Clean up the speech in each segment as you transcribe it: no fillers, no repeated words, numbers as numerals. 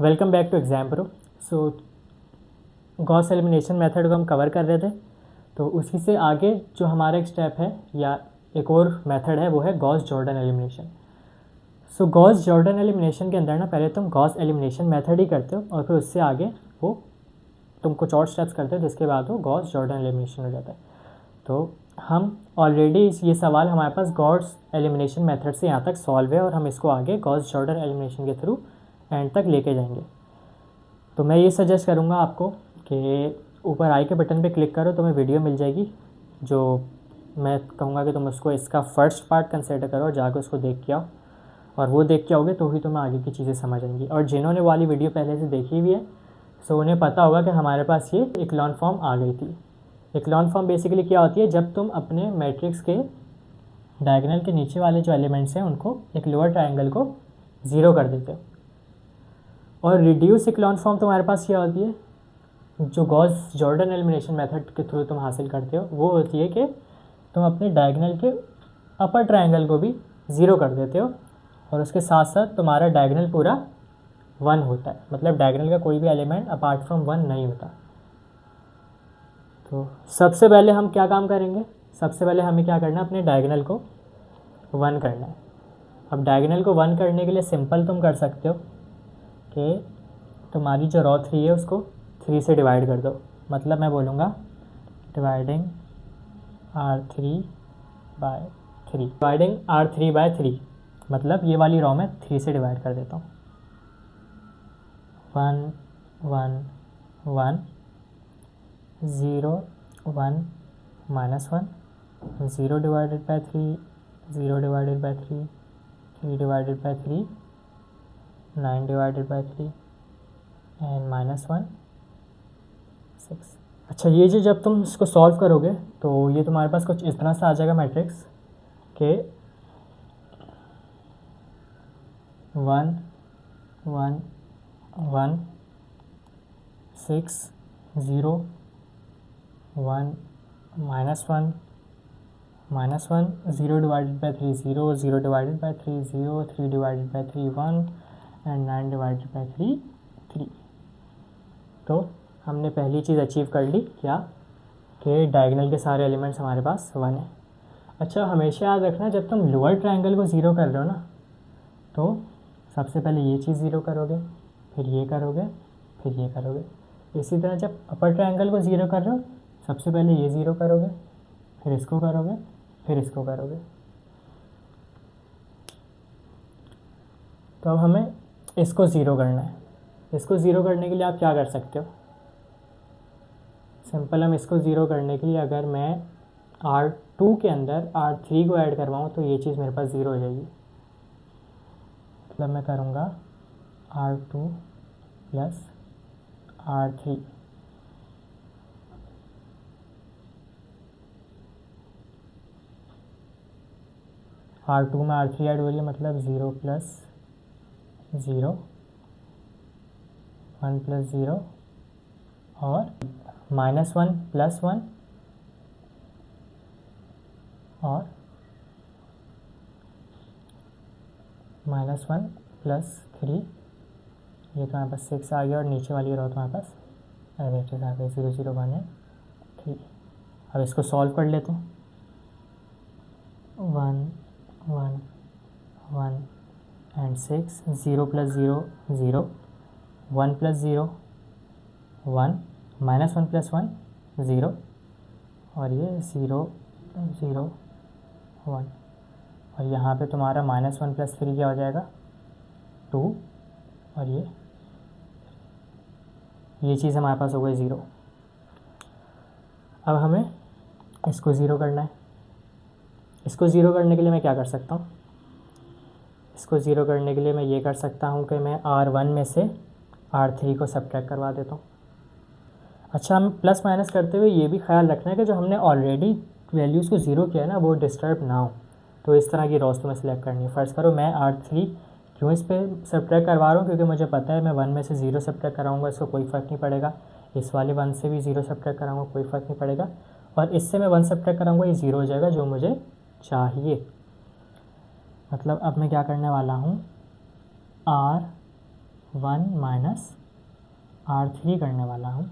Welcome back to Exam Pro. So Gauss elimination method को हम cover कर रहे थे, तो उसी से आगे जो हमारा एक स्टेप है या एक और मेथड है वो है गॉस जॉर्डन एलिमिनेशन। सो गॉस जॉर्डन एलिमिनेशन के अंदर ना पहले तुम गॉस एलिमिनेशन मेथड ही करते हो और फिर उससे आगे वो तुम कुछ और स्टेप्स करते हो जिसके बाद वो गॉस जॉर्डन एलिमिनेशन हो जाता है। तो हम ऑलरेडी ये सवाल हमारे पास गॉस एलिमिनेशन मेथड से यहाँ तक सॉल्व है और हम इसको आगे गॉस जॉर्डन एलिमिनेशन के थ्रू एंड तक लेके जाएंगे। तो मैं ये सजेस्ट करूँगा आपको कि ऊपर आई के बटन पे क्लिक करो, तुम्हें वीडियो मिल जाएगी जो मैं कहूँगा कि तुम उसको इसका फर्स्ट पार्ट कंसिडर करो और जाकर उसको देख के आओ, और वो देख के आओगे तो ही तुम्हें आगे की चीज़ें समझ आएंगी। और जिन्होंने वाली वीडियो पहले से देखी हुई है सो उन्हें पता होगा कि हमारे पास ये इक्लॉन फॉर्म आ गई थी। इक्लॉन फॉर्म बेसिकली क्या होती है, जब तुम अपने मैट्रिक्स के डायगोनल के नीचे वाले जो एलिमेंट्स हैं उनको एक लोअर ट्रायंगल को ज़ीरो कर देते हो। और रिड्यूस इक्लॉन फॉर्म तुम्हारे पास क्या होती है, जो गॉस जॉर्डन एलिमिनेशन मेथड के थ्रू तुम हासिल करते हो वो होती है कि तुम अपने डायगोनल के अपर ट्रायंगल को भी ज़ीरो कर देते हो और उसके साथ साथ तुम्हारा डायगोनल पूरा 1 होता है, मतलब डायगोनल का कोई भी एलिमेंट अपार्ट फ्रॉम 1 नहीं होता। तो सबसे पहले हम क्या काम करेंगे, सबसे पहले हमें क्या करना है, अपने डायगोनल को 1 करना है। अब डायगोनल को 1 करने के लिए सिंपल तुम कर सकते हो कि तुम्हारी जो रो 3 है उसको 3 से डिवाइड कर दो। मतलब मैं बोलूँगा dividing R3 bye 3, dividing R3 bye 3, मतलब ये वाली रो में 3 से डिवाइड कर देता हूँ। 1 1 1 0 1 -1, 0 divided by 3, 0 divided by 3, 3 divided by 3, 9 divided by 3 and -1 6। अच्छा, ये जो जब तुम इसको सॉल्व करोगे तो ये तुम्हारे पास कुछ इस तरह से आ जाएगा मैट्रिक्स के 1 1 1 6 0 1 -1 -1, 0 divided by 3 0, 0 divided by 3 0, 3 divided by 3 1 and 9 divided by 3 3। तो हमने पहली चीज़ अचीव कर ली, क्या कि डायगोनल के सारे एलिमेंट्स हमारे पास 1 है। अच्छा, हमेशा याद रखना जब तुम लोअर ट्रायंगल को ज़ीरो कर रहे हो ना तो सबसे पहले ये चीज़ ज़ीरो करोगे, फिर ये करोगे, फिर ये करोगे। इसी तरह जब अपर ट्रायंगल को ज़ीरो कर रहे हो सबसे पहले ये ज़ीरो करोगे, फिर इसको करोगे, फिर इसको करोगे। तो अब हमें इसको ज़ीरो करना है। इसको ज़ीरो करने के लिए आप क्या कर सकते हो, सिंपल हम इसको ज़ीरो करने के लिए अगर मैं R2 के अंदर R3 को ऐड करवाऊँ तो ये चीज़ मेरे पास ज़ीरो हो जाएगी। मतलब मैं करूँगा R2 प्लस R3, R2 में R3 ऐड हो रही है, मतलब 0 प्लस 0, 1 प्लस 0 और -1 प्लस 1 और -1 प्लस 3, ये तुम्हारे पास 6 आ गया और नीचे वाली रो तुम्हारे पास एज आ गई 0 0 1 एंड 3। अब इसको सॉल्व कर लेते हैं। 1 1 1 एंड 6, 0 प्लस 0 0, 1 प्लस 0 1, -1 प्लस 1 0 और ये 0 0 1, और यहाँ पे तुम्हारा -1 प्लस 3 क्या हो जाएगा 2, और ये चीज़ हमारे पास हो गई 0। अब हमें इसको ज़ीरो करना है। इसको ज़ीरो करने के लिए मैं क्या कर सकता हूँ, इसको ज़ीरो करने के लिए मैं ये कर सकता हूँ कि मैं R1 में से R3 को सब्ट्रैक्ट करवा देता हूँ। अच्छा, हम प्लस माइनस करते हुए ये भी ख्याल रखना है कि जो हमने ऑलरेडी वैल्यूज़ को ज़ीरो किया है ना वो डिस्टर्ब ना हो। तो इस तरह की रोज तुम्हें सेलेक्ट करनी है। फ़र्ज़ करो मैं R3 क्यों इस पर सब्ट्रैक्ट करवा रहा हूँ, क्योंकि मुझे पता है मैं 1 में से 0 सब्ट्रैक्ट कराऊँगा इसको कोई फ़र्क नहीं पड़ेगा, इस वाले 1 से भी 0 सब्ट्रैक्ट कराऊँगा कोई फ़र्क नहीं पड़ेगा, और इससे मैं 1 सब्ट्रैक्ट कराऊँगा ये 0 हो जाएगा जो मुझे चाहिए। मतलब अब मैं क्या करने वाला हूँ, 1 माइनस R3 करने वाला हूँ,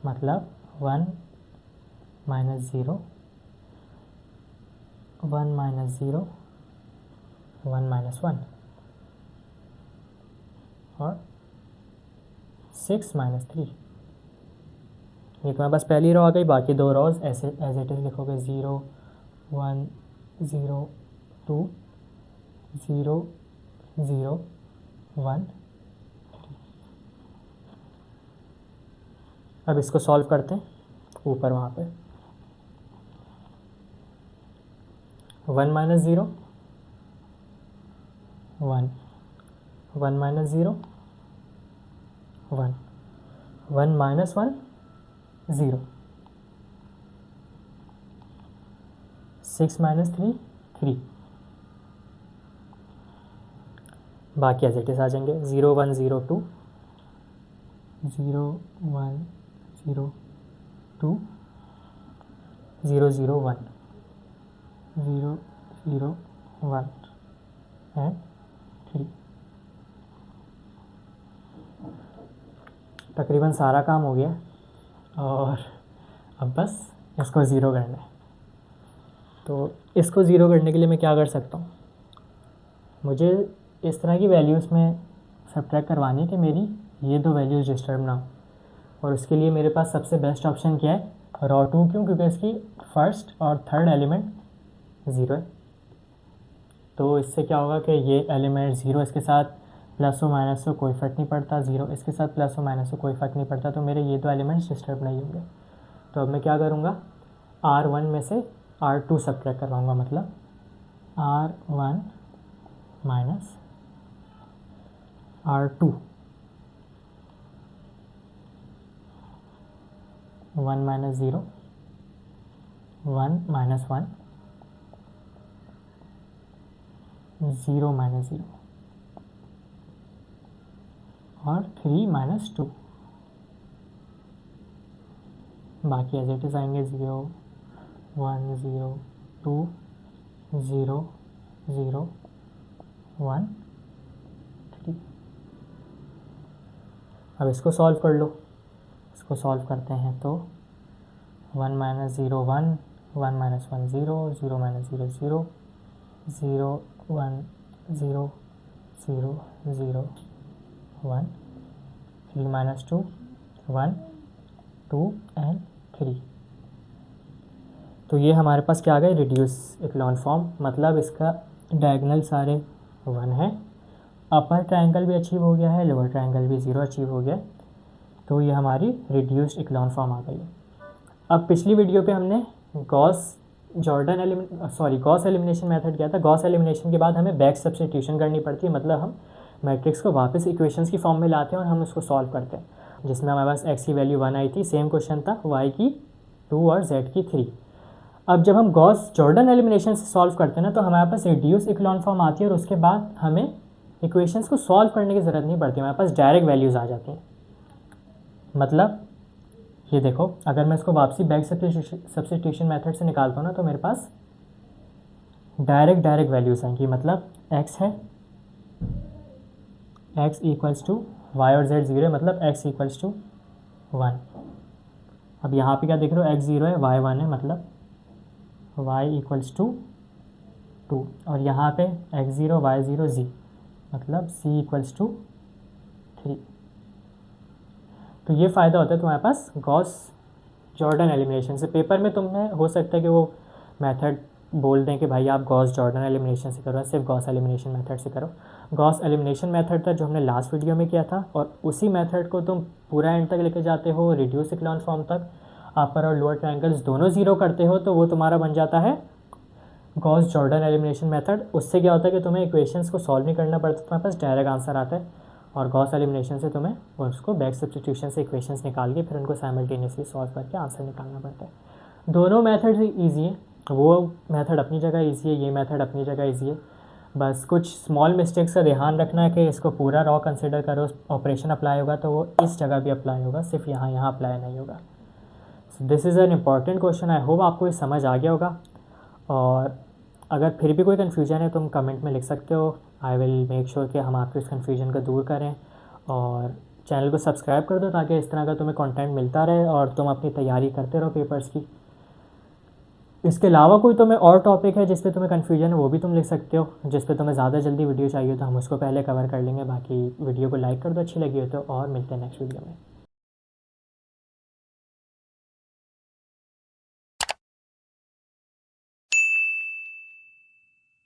मतलब 1 माइनस 0, 1 माइनस 0, 1 माइनस 1 और 6 माइनस 3। ये तुम्हारे पास पहली रो आ गई, बाकी दो रोज ऐसे एज इट इज़ लिखोगे 0 1 0 2 0 0 1। अब इसको सॉल्व करते हैं ऊपर वहाँ पे 1 माइनस 0 1, 1 माइनस 0 1, 1 माइनस 1 0, 6 माइनस 3 3। बाकी एज इट इज़ आ जाएंगे 0 1 0 2 0 1 0 2 0 0 1 0 0 1 एंड 3। तकरीबन सारा काम हो गया और अब बस इसको ज़ीरो करना है। तो इसको ज़ीरो करने के लिए मैं क्या कर सकता हूँ, मुझे इस तरह की वैल्यूज़ में सब्ट्रैक्ट करवानी है कि मेरी ये दो वैल्यूज़ डिस्टर्ब ना हो, और उसके लिए मेरे पास सबसे बेस्ट ऑप्शन क्या है, रॉ 2। क्यों? क्योंकि इसकी फर्स्ट और थर्ड एलिमेंट ज़ीरो है। तो इससे क्या होगा कि ये एलिमेंट ज़ीरो, इसके साथ प्लस हो माइनस हो कोई फ़र्क नहीं पड़ता, ज़ीरो इसके साथ प्लस हो माइनस हो कोई फ़र्क नहीं पड़ता, तो मेरे ये दो एलिमेंट्स डिस्टर्ब नहीं होंगे। तो अब मैं क्या करूँगा, R1 में से R2 सब्ट्रैक्ट करवाऊँगा, मतलब R1 minus R2, 1 minus 0, 1 minus 1, 0 minus 0 और 3 माइनस 2। बाकी एज इट इज़ आएंगे 0 1 0 2 0 0 1 3। अब इसको सॉल्व कर लो। इसको सॉल्व करते हैं तो 1 minus 0 1, 1 minus 1 0, 0 minus 0 0, 0 1 0 0 0 1, 3 minus 2 1 2 and 3। तो ये हमारे पास क्या आ गया, रिड्यूस इक्लॉन फॉर्म, मतलब इसका डायगोनल सारे 1 हैं, अपर ट्रायंगल भी अचीव हो गया है, लोअर ट्रायंगल भी 0 अचीव हो गया। तो ये हमारी रिड्यूस्ड इक्लॉन फॉर्म आ गई है। अब पिछली वीडियो पे हमने गॉस एलिमिनेशन मेथड किया था। गॉस एलिमिनेशन के बाद हमें बैक सब्स्टिट्यूशन करनी पड़ती है, मतलब हम मैट्रिक्स को वापस इक्वेशंस की फॉर्म में लाते हैं और हम उसको सॉल्व करते हैं, जिसमें हमारे पास x की वैल्यू 1 आई थी, सेम क्वेश्चन था y की 2 और z की 3। अब जब हम गॉस जॉर्डन एलिमिनेशन से सॉल्व करते हैं ना, तो हमारे पास रिड्यूस इक्लॉन फॉर्म आती है और उसके बाद हमें इक्वेशंस को सॉल्व करने की ज़रूरत नहीं पड़ती, हमारे पास डायरेक्ट वैल्यूज़ आ जाती हैं। मतलब ये देखो, अगर मैं इसको वापसी बैक सब्स्टिट्यूशन मेथड से निकालता हूँ ना, तो मेरे पास डायरेक्ट वैल्यूज़ आएंगी। मतलब x है, x इक्वल्स टू वाई और z 0 है, मतलब x इक्वल्स टू 1। अब यहाँ पे क्या देख रहे हो, x 0 है, y 1 है, मतलब y इक्वल्स टू 2। और यहाँ पे x 0 y 0 z, मतलब c इक्वल्स टू 3। तो ये फ़ायदा होता है तुम्हारे पास गॉस जॉर्डन एलिमिनेशन से। पेपर में तुम्हें हो सकता है कि वो मेथड बोल दें कि भाई आप गॉस जॉर्डन एलिमिनेशन से करो, सिर्फ गॉस एलिमिनेशन मेथड से करो। गॉस एलिमिनेशन मेथड था जो हमने लास्ट वीडियो में किया था, और उसी मेथड को तुम पूरा एंड तक लेके जाते हो, रिड्यूस इक्लॉन फॉर्म तक, अपर और लोअर ट्रायंगल्स दोनों ज़ीरो करते हो, तो वो तुम्हारा बन जाता है गॉस जॉर्डन एलिमिनेशन मेथड। उससे क्या होता है कि तुम्हें इक्वेशंस को सॉल्व नहीं करना पड़ता, तुम्हारे पास डायरेक्ट आंसर आता है। और गॉस एलिमिनेशन से तुम्हें उसको बैक सब्स्टिट्यूशन से इक्वेशंस निकाल के फिर उनको साइमल्टेनियसली सॉल्व करके आंसर निकालना पड़ता है। दोनों मेथड ईजी है, वो मेथड अपनी जगह ईजी है, ये मेथड अपनी जगह ईजी है। बस कुछ स्मॉल मिस्टेक्स का ध्यान रखना है कि इसको पूरा रॉ कंसिडर करो, ऑपरेशन अप्लाई होगा तो वो इस जगह भी अप्लाई होगा, सिर्फ यहाँ अप्लाई नहीं होगा। So this is an important question. I hope आपको ये समझ आ गया होगा, और अगर फिर भी कोई कन्फ्यूजन है तुम कमेंट में लिख सकते हो। आई विल मेक श्योर कि हम आपके उस कन्फ्यूजन को दूर करें और चैनल को सब्सक्राइब कर दो ताकि इस तरह का तुम्हें कंटेंट मिलता रहे और तुम अपनी तैयारी करते रहो पेपर्स की। इसके अलावा कोई तुम्हें और टॉपिक है जिस पे तुम्हें कन्फ्यूजन है वो भी तुम लिख सकते हो, जिस पे तुम्हें ज़्यादा जल्दी वीडियो चाहिए तो हम उसको पहले कवर कर लेंगे। बाकी वीडियो को लाइक कर दो अच्छी लगी हो तो, और मिलते हैं नेक्स्ट वीडियो में।